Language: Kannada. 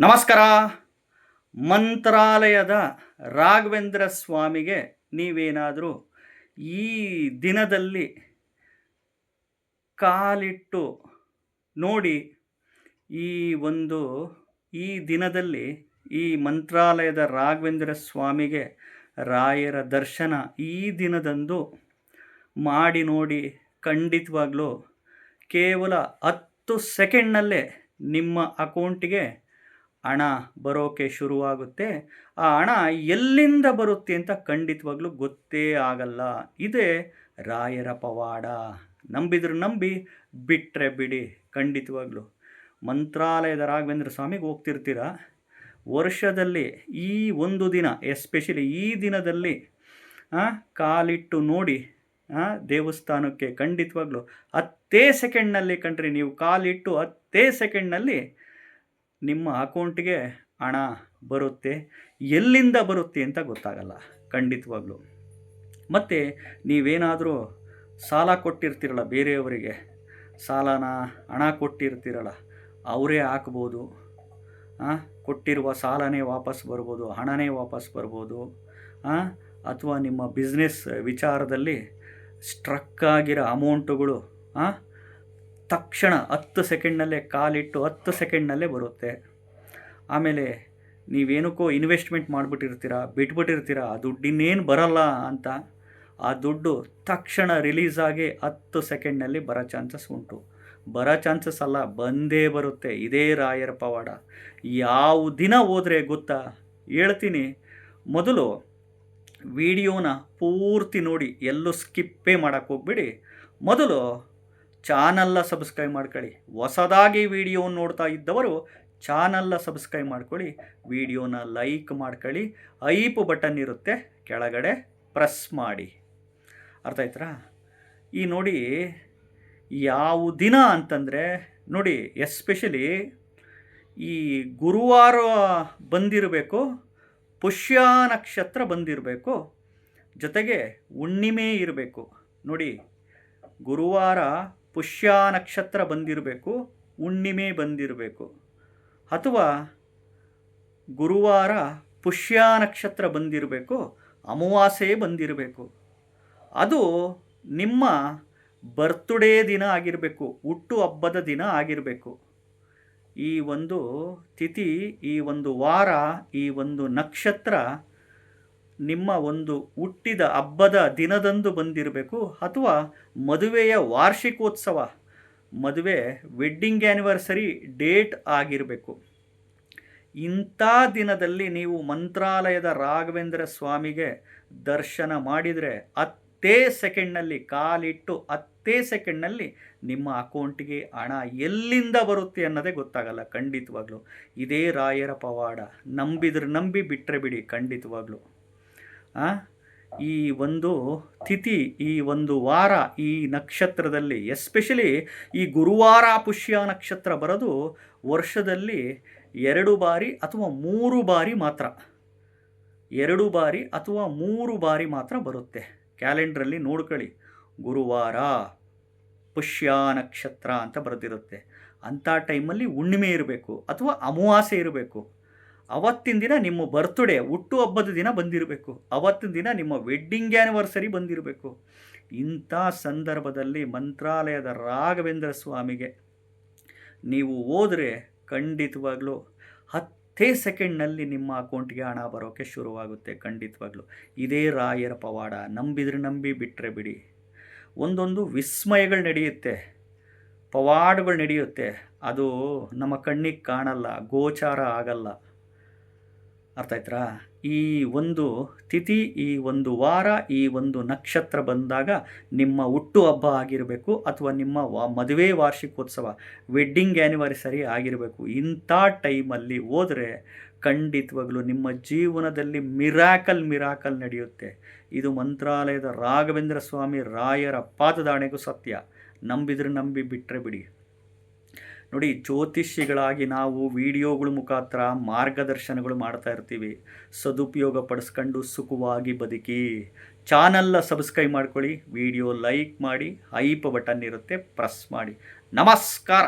ನಮಸ್ಕಾರ. ಮಂತ್ರಾಲಯದ ರಾಘವೇಂದ್ರ ಸ್ವಾಮಿಗೆ ನೀವೇನಾದರೂ ಈ ದಿನದಲ್ಲಿ ಕಾಲಿಟ್ಟು ನೋಡಿ, ಈ ಒಂದು ಈ ದಿನದಲ್ಲಿ ಈ ಮಂತ್ರಾಲಯದ ರಾಘವೇಂದ್ರ ಸ್ವಾಮಿಗೆ ರಾಯರ ದರ್ಶನ ಈ ದಿನದಂದು ಮಾಡಿ ನೋಡಿ. ಖಂಡಿತವಾಗ್ಲೂ ಕೇವಲ 10 ಸೆಕೆಂಡ್ನಲ್ಲೇ ನಿಮ್ಮ ಅಕೌಂಟಿಗೆ ಹಣ ಬರೋಕ್ಕೆ ಶುರುವಾಗುತ್ತೆ. ಆ ಹಣ ಎಲ್ಲಿಂದ ಬರುತ್ತೆ ಅಂತ ಖಂಡಿತವಾಗ್ಲೂ ಗೊತ್ತೇ ಆಗಲ್ಲ. ಇದೇ ರಾಯರ ಪವಾಡ. ನಂಬಿದ್ರೆ ನಂಬಿ, ಬಿಟ್ಟರೆ ಬಿಡಿ. ಖಂಡಿತವಾಗ್ಲೂ ಮಂತ್ರಾಲಯದ ರಾಘವೇಂದ್ರ ಸ್ವಾಮಿಗೆ ಹೋಗ್ತಿರ್ತೀರ, ವರ್ಷದಲ್ಲಿ ಈ ಒಂದು ದಿನ, ಎಸ್ಪೆಷಲಿ ಈ ದಿನದಲ್ಲಿ ಕಾಲಿಟ್ಟು ನೋಡಿ ದೇವಸ್ಥಾನಕ್ಕೆ. ಖಂಡಿತವಾಗ್ಲೂ 10 ಸೆಕೆಂಡ್ನಲ್ಲಿ ಕಣ್ರಿ, ನೀವು ಕಾಲಿಟ್ಟು 10 ಸೆಕೆಂಡ್ನಲ್ಲಿ ನಿಮ್ಮ ಅಕೌಂಟಿಗೆ ಹಣ ಬರುತ್ತೆ. ಎಲ್ಲಿಂದ ಬರುತ್ತೆ ಅಂತ ಗೊತ್ತಾಗಲ್ಲ ಖಂಡಿತವಾಗ್ಲೂ. ಮತ್ತು ನೀವೇನಾದರೂ ಸಾಲ ಕೊಟ್ಟಿರ್ತೀರಲ್ಲ, ಬೇರೆಯವರಿಗೆ ಹಣ ಕೊಟ್ಟಿರ್ತೀರಲ್ಲ, ಅವರೇ ಹಾಕ್ಬೋದು. ಕೊಟ್ಟಿರುವ ಸಾಲನೇ ವಾಪಸ್ ಬರ್ಬೋದು, ಹಣನೇ ವಾಪಸ್ ಬರ್ಬೋದು. ಅಥವಾ ನಿಮ್ಮ ಬಿಸ್ನೆಸ್ ವಿಚಾರದಲ್ಲಿ ಸ್ಟ್ರಕ್ ಆಗಿರೋ ಅಮೌಂಟುಗಳು ತಕ್ಷಣ 10 ಸೆಕೆಂಡ್ನಲ್ಲೇ ಕಾಲಿಟ್ಟು 10 ಸೆಕೆಂಡ್ನಲ್ಲೇ ಬರುತ್ತೆ. ಆಮೇಲೆ ನೀವೇನಕ್ಕೋ ಇನ್ವೆಸ್ಟ್ಮೆಂಟ್ ಬಿಟ್ಬಿಟ್ಟಿರ್ತೀರ, ಆ ದುಡ್ಡು ಇನ್ನೇನು ಬರಲ್ಲ ಅಂತ. ಆ ದುಡ್ಡು ತಕ್ಷಣ ರಿಲೀಸ್ ಆಗಿ 10 ಸೆಕೆಂಡ್ನಲ್ಲಿ ಬರೋ ಚಾನ್ಸಸ್ ಉಂಟು. ಬರೋ ಚಾನ್ಸಸ್ ಅಲ್ಲ, ಬಂದೇ ಬರುತ್ತೆ. ಇದೇ ರಾಯರ ಪವಾಡ. ಯಾವ ದಿನ ಹೋದರೆ ಗೊತ್ತಾ, ಹೇಳ್ತೀನಿ. ಮೊದಲು ವಿಡಿಯೋನ ಪೂರ್ತಿ ನೋಡಿ, ಎಲ್ಲೂ ಸ್ಕಿಪ್ಪೇ ಮಾಡೋಕ್ಕೆ ಹೋಗ್ಬೇಡಿ. ಮೊದಲು ಚಾನಲ್ನ ಸಬ್ಸ್ಕ್ರೈಬ್ ಮಾಡ್ಕೊಳ್ಳಿ. ಹೊಸದಾಗಿ ವಿಡಿಯೋ ನೋಡ್ತಾ ಇದ್ದವರು ಚಾನಲ್ನ ಸಬ್ಸ್ಕ್ರೈಬ್ ಮಾಡ್ಕೊಳ್ಳಿ, ವಿಡಿಯೋನ ಲೈಕ್ ಮಾಡ್ಕೊಳ್ಳಿ. ಐಪ್ ಬಟನ್ ಇರುತ್ತೆ ಕೆಳಗಡೆ, ಪ್ರೆಸ್ ಮಾಡಿ. ಅರ್ಥ ಆಯ್ತಾ? ಈ ನೋಡಿ, ಯಾವ ದಿನ ಅಂತಂದರೆ ನೋಡಿ, ಎಸ್ಪೆಷಲಿ ಈ ಗುರುವಾರ ಬಂದಿರಬೇಕು, ಪುಷ್ಯ ನಕ್ಷತ್ರ ಬಂದಿರಬೇಕು, ಜೊತೆಗೆ ಹುಣ್ಣಿಮೆ ಇರಬೇಕು. ನೋಡಿ, ಗುರುವಾರ ಪುಷ್ಯ ನಕ್ಷತ್ರ ಬಂದಿರಬೇಕು, ಹುಣ್ಣಿಮೆ ಬಂದಿರಬೇಕು. ಅಥವಾ ಗುರುವಾರ ಪುಷ್ಯ ನಕ್ಷತ್ರ ಬಂದಿರಬೇಕು, ಅಮಾವಾಸ್ಯೆ ಬಂದಿರಬೇಕು. ಅದು ನಿಮ್ಮ ಬರ್ತ್ಡೇ ದಿನ ಆಗಿರಬೇಕು, ಹುಟ್ಟು ಹಬ್ಬದ ದಿನ ಆಗಿರಬೇಕು. ಈ ಒಂದು ತಿಥಿ, ಈ ಒಂದು ವಾರ, ಈ ಒಂದು ನಕ್ಷತ್ರ ನಿಮ್ಮ ಒಂದು ಹುಟ್ಟಿದ ಹಬ್ಬದ ದಿನದಂದು ಬಂದಿರಬೇಕು. ಅಥವಾ ಮದುವೆಯ ವಾರ್ಷಿಕೋತ್ಸವ, ಮದುವೆ ವೆಡ್ಡಿಂಗ್ ಆ್ಯನಿವರ್ಸರಿ ಡೇಟ್ ಆಗಿರಬೇಕು. ಇಂಥ ದಿನದಲ್ಲಿ ನೀವು ಮಂತ್ರಾಲಯದ ರಾಘವೇಂದ್ರ ಸ್ವಾಮಿಗೆ ದರ್ಶನ ಮಾಡಿದರೆ 10 ಸೆಕೆಂಡ್ನಲ್ಲಿ, ಕಾಲಿಟ್ಟು 10 ಸೆಕೆಂಡ್ನಲ್ಲಿ ನಿಮ್ಮ ಅಕೌಂಟಿಗೆ ಹಣ ಎಲ್ಲಿಂದ ಬರುತ್ತೆ ಅನ್ನೋದೇ ಗೊತ್ತಾಗಲ್ಲ ಖಂಡಿತವಾಗ್ಲೂ. ಇದೇ ರಾಯರ ಪವಾಡ. ನಂಬಿದ್ರೆ ನಂಬಿ, ಬಿಟ್ಟರೆ ಬಿಡಿ. ಖಂಡಿತವಾಗ್ಲೂ ಈ ಒಂದು ತಿಥಿ, ಈ ಒಂದು ವಾರ, ಈ ನಕ್ಷತ್ರದಲ್ಲಿ ಎಸ್ಪೆಷಲಿ ಈ ಗುರುವಾರ ಪುಷ್ಯ ನಕ್ಷತ್ರ ಬರೋದು ವರ್ಷದಲ್ಲಿ 2 ಬಾರಿ ಅಥವಾ 3 ಬಾರಿ ಮಾತ್ರ. 2 ಬಾರಿ ಅಥವಾ 3 ಬಾರಿ ಮಾತ್ರ ಬರುತ್ತೆ. ಕ್ಯಾಲೆಂಡ್ರಲ್ಲಿ ನೋಡ್ಕೊಳ್ಳಿ, ಗುರುವಾರ ಪುಷ್ಯ ನಕ್ಷತ್ರ ಅಂತ ಬರೆದಿರುತ್ತೆ. ಅಂಥ ಟೈಮಲ್ಲಿ ಹುಣ್ಣಿಮೆ ಇರಬೇಕು ಅಥವಾ ಅಮಾವಾಸ್ಯೆ ಇರಬೇಕು. ಅವತ್ತಿನ ದಿನ ನಿಮ್ಮ ಬರ್ತ್ಡೇ, ಹುಟ್ಟು ಹಬ್ಬದ ದಿನ ಬಂದಿರಬೇಕು. ಅವತ್ತಿನ ದಿನ ನಿಮ್ಮ ವೆಡ್ಡಿಂಗ್ ಆ್ಯನಿವರ್ಸರಿ ಬಂದಿರಬೇಕು. ಇಂಥ ಸಂದರ್ಭದಲ್ಲಿ ಮಂತ್ರಾಲಯದ ರಾಘವೇಂದ್ರ ಸ್ವಾಮಿಗೆ ನೀವು ಹೋದರೆ ಖಂಡಿತವಾಗ್ಲೂ 10 ಸೆಕೆಂಡ್ನಲ್ಲಿ ನಿಮ್ಮ ಅಕೌಂಟ್ಗೆ ಹಣ ಬರೋಕ್ಕೆ ಶುರುವಾಗುತ್ತೆ. ಖಂಡಿತವಾಗ್ಲೂ ಇದೇ ರಾಯರ ಪವಾಡ. ನಂಬಿದ್ರೆ ನಂಬಿ, ಬಿಟ್ಟರೆ ಬಿಡಿ. ಒಂದೊಂದು ವಿಸ್ಮಯಗಳು ನಡೆಯುತ್ತೆ, ಪವಾಡಗಳು ನಡೆಯುತ್ತೆ. ಅದು ನಮ್ಮ ಕಣ್ಣಿಗೆ ಕಾಣಲ್ಲ, ಗೋಚಾರ ಆಗಲ್ಲ. ಅರ್ಥ ಆಯ್ತಾ? ಈ ಒಂದು ತಿಥಿ, ಈ ಒಂದು ವಾರ, ಈ ಒಂದು ನಕ್ಷತ್ರ ಬಂದಾಗ ನಿಮ್ಮ ಹುಟ್ಟು ಹಬ್ಬ ಆಗಿರಬೇಕು ಅಥವಾ ನಿಮ್ಮ ಮದುವೆ ವಾರ್ಷಿಕೋತ್ಸವ, ವೆಡ್ಡಿಂಗ್ ಆ್ಯನಿವರ್ಸರಿ ಆಗಿರಬೇಕು. ಇಂಥ ಟೈಮಲ್ಲಿ ಹೋದರೆ ಖಂಡಿತವಾಗ್ಲೂ ನಿಮ್ಮ ಜೀವನದಲ್ಲಿ ಮಿರಾಕಲ್ ನಡೆಯುತ್ತೆ. ಇದು ಮಂತ್ರಾಲಯದ ರಾಘವೇಂದ್ರ ಸ್ವಾಮಿ ರಾಯರ ಪಾದದಾಣೆಗೂ ಸತ್ಯ. ನಂಬಿದ್ರೆ ನಂಬಿ, ಬಿಟ್ಟರೆ ಬಿಡಿ. ನೋಡಿ, ಜ್ಯೋತಿಷಿಗಳಾಗಿ ನಾವು ವಿಡಿಯೋಗಳ ಮುಖಾಂತರ ಮಾರ್ಗದರ್ಶನಗಳು ಮಾಡ್ತಾ ಇರ್ತೀವಿ. ಸದುಪಯೋಗ ಪಡಿಸ್ಕೊಂಡು ಸುಖವಾಗಿ ಬದುಕಿ. ಚಾನಲ್ನ ಸಬ್ಸ್ಕ್ರೈಬ್ ಮಾಡ್ಕೊಳ್ಳಿ, ವಿಡಿಯೋ ಲೈಕ್ ಮಾಡಿ, ಐಪ್ ಬಟನ್ ಇರುತ್ತೆ, ಪ್ರೆಸ್ ಮಾಡಿ. ನಮಸ್ಕಾರ.